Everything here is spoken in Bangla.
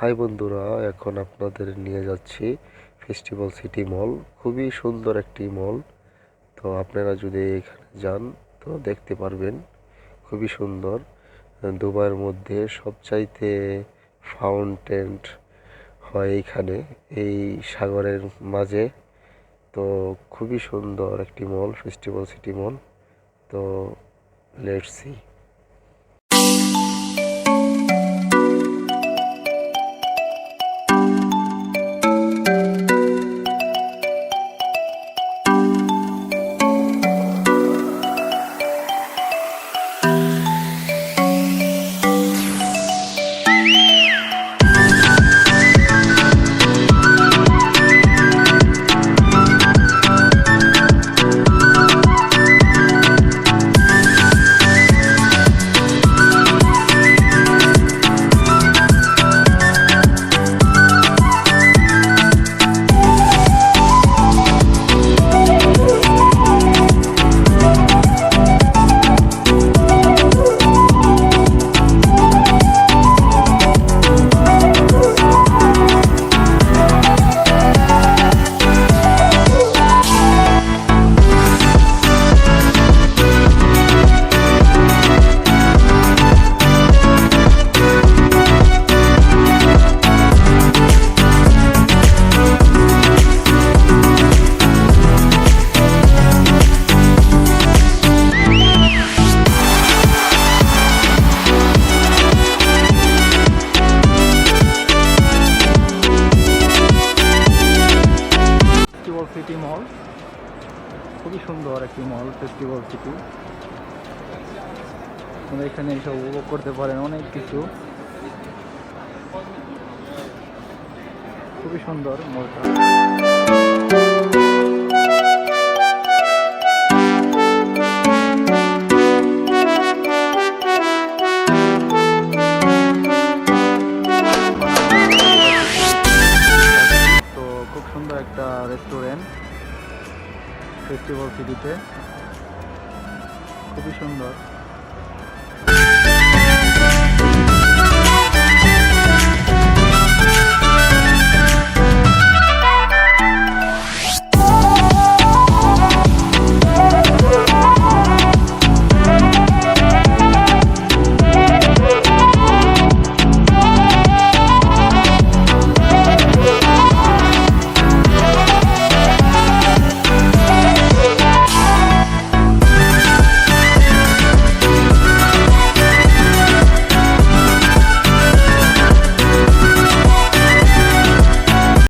হাই বন্ধুরা, এখন আপনাদের নিয়ে যাচ্ছি ফেস্টিভ্যাল সিটি মল। খুবই সুন্দর একটি মল। তো আপনারা যদি এখানে যান তো দেখতে পারবেন, খুবই সুন্দর। দুবাইয়ের মধ্যে সবচাইতে ফাউন্টেন হয় এইখানে, এই সাগরের মাঝে। তো খুবই সুন্দর একটি মল, ফেস্টিভ্যাল সিটি মল। তো লেটস সি। সিটি মল খুবই সুন্দর একটি মল, ফেস্টিভ্যাল সিটি। আপনারা এখানে এসব উপভোগ করতে পারেন অনেক কিছু। খুবই সুন্দর মলটা। তো খুব সুন্দর একটা রেস্টুরেন্ট ফেস্টিভ্যাল সিটিতে, খুবই সুন্দর।